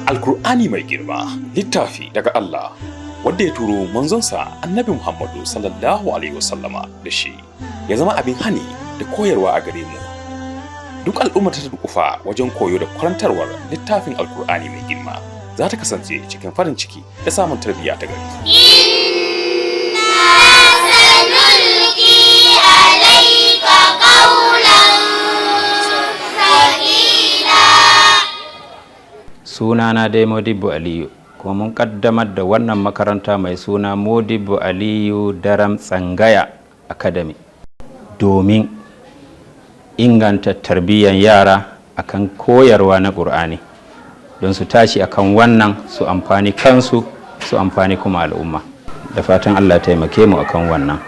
Alkur'ani mai girma littafi daga Allah wanda ya turo manzonsa Annabi Muhammadu sallallahu alaihi wasallama da shi ya zama abin hani da koyarwa a gare mu. Duk al'ummar ta dukufa wajen koyo da karantarwar littafin Alkur'ani mai girma za ta kasance cikin farin ciki da samun tarbiyya ta gari. Sunana dai Modibbo Aliyu, kuma mun kaddamar da wannan makaranta mai suna Modibbo Aliyu Daram Tsangaya Academy domin inganta tarbiyyar yara akan koyarwa na Qur'ani don su tashi akan wannan su amfani kansu su amfani kuma al'umma. Da fatan Allah taimake mu akan wannan.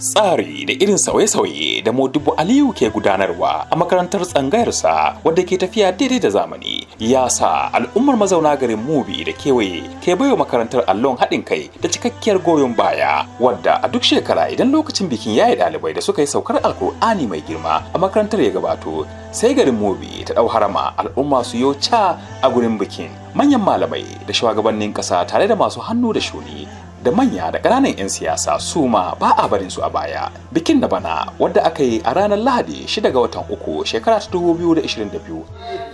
Tsari da irin sauye-sauye da Modibbo Aliyu ke gudanarwa a makarantar tsangayarsa wadda ke tafiya daidai da zamani ya sa al'ummar mazauna garin Mubi da kewaye ke baiwa makarantar allon haɗin kai da cikakkiyar goyon baya wadda a duk shekara idan lokacin bikin yaye ɗalibai da suka yi saukar Alkur'ani mai girma a makarantar ya gabato sai garin Mubi ta ɗau harama al'umma su yo ca a gurin bikin. Manyan malamai da shugabannin ƙasa tare da masu hannu da shuni da manya da ƙananan 'yan siyasa su ma ba a barin su a baya. Bikin da bana wadda aka yi a ranar Lahadi 6 ga watan 3 shekara ta 2022.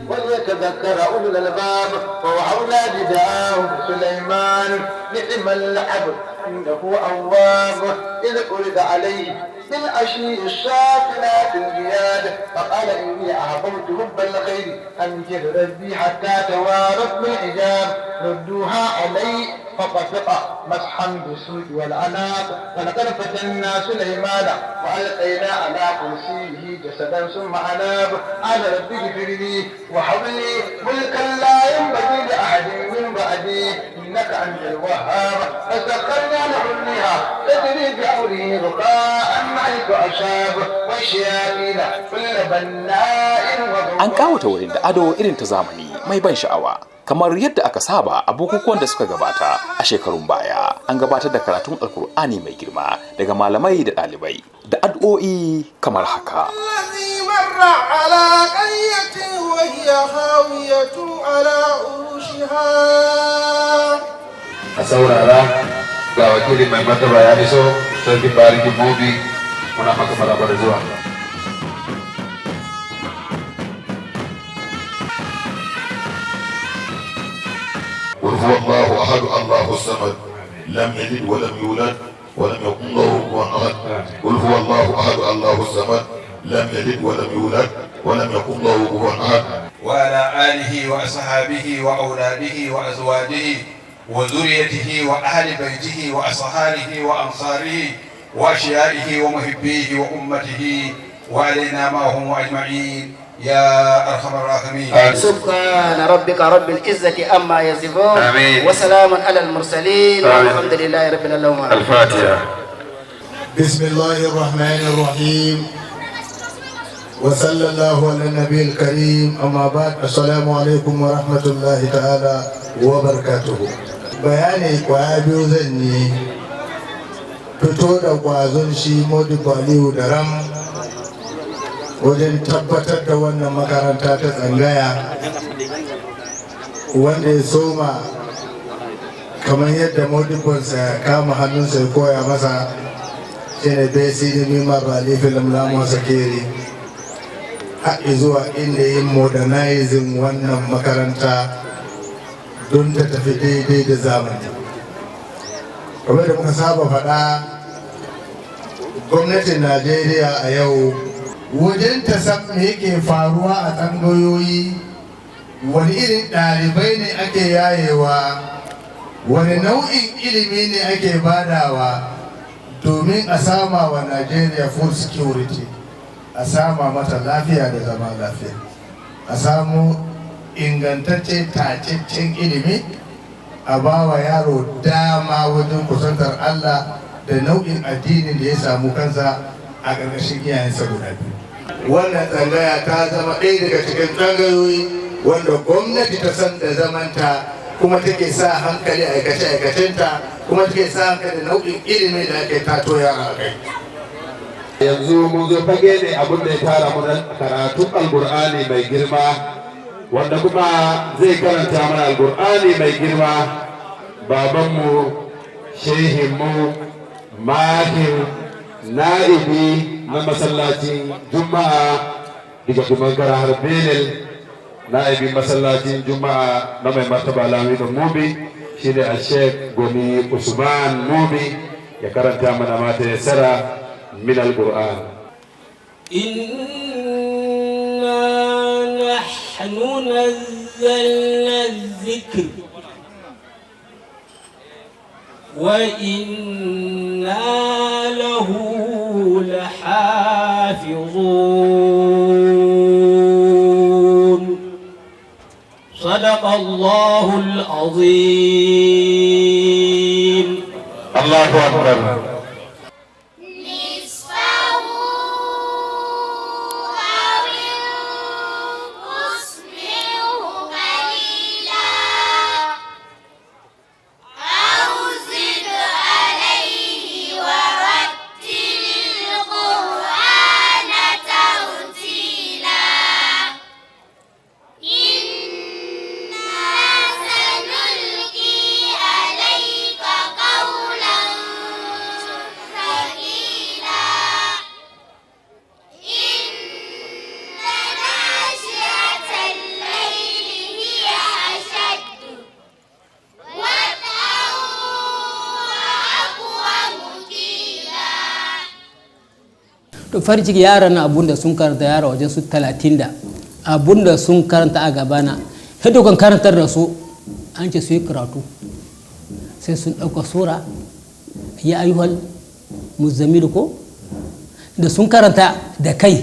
وليتذكر أولو الألباب ووعونا بداه سليمان نعم العبد إنه أواب إذ أرد عليه بالعشي الشافنات الجياد فقال إني أعظمت حب الخير أنجد ربي حتى توارت بالحجاب ردوها علي فطفق مسحا بالسوء والعناق ولقد فتنا سليمان وألقينا على كرسيه جسدا ثم أناب قال ربي اغفر لي وهب لي ملكا لا ينبغي لأحد من بعدي إنك أنت الوهاب فسخرنا له الريح تجري بأمره رخاء حيث أصاب والشياطين كل بناء وغواص. An kawata wurin da ado irin ta zamani mai ban sha'awa. Kamar yadda aka saba a bukukuwan da suka gabata a shekarun baya an gabatar da karatun Alkur'ani mai girma daga malamai da ɗalibai da addu'o'i kamar haka. A saurara ga wakili mai martaba ya iso sarki bariki Mubi muna maka maraba da zuwa. قل هو الله احد الله الصمد لم يلد ولم يولد ولم يكن له كفوا احد قل هو الله احد الله الصمد لم يلد ولم يولد ولم يكن له كفوا احد وعلى اله واصحابه واولاده وازواجه وذريته واهل بيته واصحابه وانصاره واشيائه ومحبيه وامته وعلينا معهم اجمعين يا أرحم الراحمين. سبحان ربك رب العزة أما يصفون وسلام على المرسلين والحمد لله رب العالمين. الفاتحة. بسم الله الرحمن الرحيم وصلى الله على النبي الكريم أما بعد السلام عليكم ورحمة الله تعالى وبركاته. bayani kwaya biyu zan yi fito da kwazon shi Modibbo Aliyu Daram wajen tabbatar da wannan makaranta ta tsangaya wanda ya soma kamar yadda Modibbonsa ya kama hannunsa ya koya masa shi ne bai si da mimar ralifin lamlamun sakeri haɗi zuwa inda yin modernizing wannan makaranta don ta tafi daidai da zamani. Kamar da muka saba faɗa gwamnatin Najeriya a yau wajen ta san me yake faruwa a tsangayoyi, wani irin ɗalibai ne ake yayewa, wani nau'in ilimi ne ake badawa domin a sama wa Najeriya food security, a sama mata lafiya da zama lafiya, a samu ingantacce tacaccen ilimi, a ba wa yaro dama wajen kusantar Allah da nau'in addinin da ya samu kansa a ƙarƙashin iyayensa guda biyu. wannan tsangaya ta zama ɗaya daga cikin tsangayoyi wanda gwamnati ta san da zamanta kuma take sa hankali aikace-aikacenta kuma take sa hankali nau'in ilimi da ake tato yara a kai. Yanzu mun zo fage ne abin da ya tara mu karatun alkur'ani mai girma wanda kuma zai karanta mana alkur'ani mai girma babanmu shehinmu mahir na'ibi na masallacin juma'a daga dumankara har benel na'ibin masallacin juma'a na mai martaba lamido mubi shine a sheikh goni usman mubi ya karanta mana mata ya sara min al-qur'an. inna nahnu nazzalna adh-dhikr wa inna lahu lahafizun. صدق الله العظيم. الله أكبر. to farin ciki yaran na abunda sun karanta yara wajen su 30 da abunda sun karanta a gabana sai dokan karantar da su an ce su yi karatu sai sun ɗauka sura ya ayyuhal muzammil ko da sun karanta da kai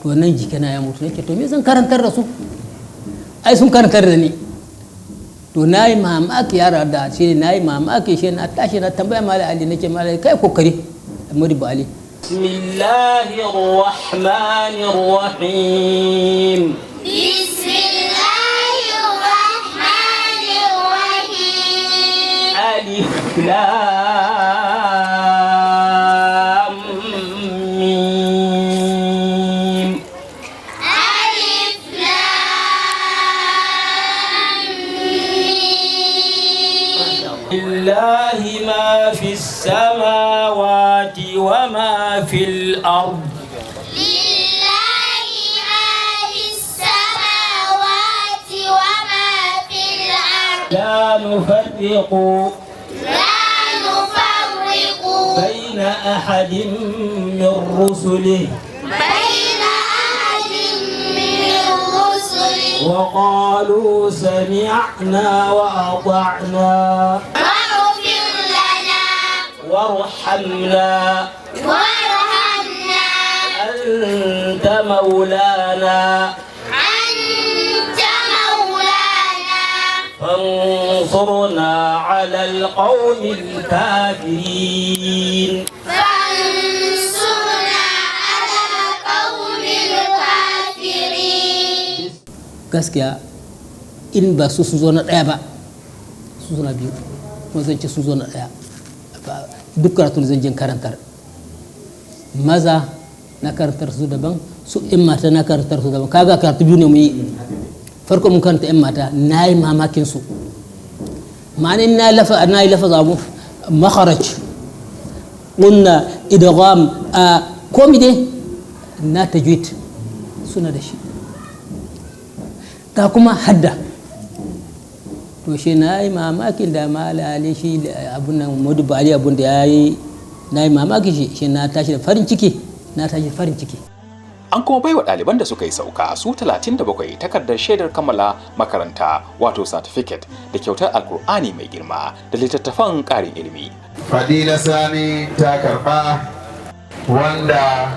to nan jikina ya mutu nake to me zan karantar da su ai sun karantar da ni to na yi mamaki yara da shi na yi mamaki shi na tashi na tambaya malai ali nake malai kai kokari Modibo Ali. بسم الله الرحمن الرحيم. بسم الله الرحمن الرحيم. ألف لام ميم. ألف لام ميم. لله ما في السماوات وما في الأرض. لله ما في السماوات وما في الأرض. لا نفرق بين أحد من رسله. وقالوا سمعنا وأطعنا واغفر لنا وارحمنا أنت مولانا فانصرنا على القوم الكافرين. gaskiya in ba su zo na ɗaya ba su zo na biyu kuma zan ce su zo na ɗaya duk karatun zan jin karantar maza na karantar su daban su in mata na karantar su daban kaga karatu biyu ne mu yi farko mun karanta in mata na yi mamakin su ma'anin na yi lafaza mu makharaj ƙunna idgham a komi dai na tajwid suna da shi ga kuma hadda to shi na yi mamakin da malali shi abun nan Modibo Ali abun da ya yi na yi mamakin shi na tashi da farin ciki An kuma baiwa ɗaliban da suka yi sauka su 37 takardar shaidar kammala makaranta wato certificate da kyautar alkur'ani mai girma da littattafan ƙarin ilimi. Fadila Sani ta karɓa wanda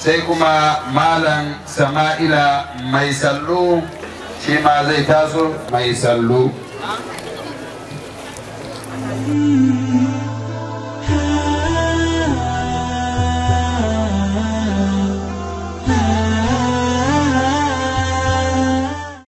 sai kuma Malam Sama'ila mai sallo shi ma zai taso mai sallo.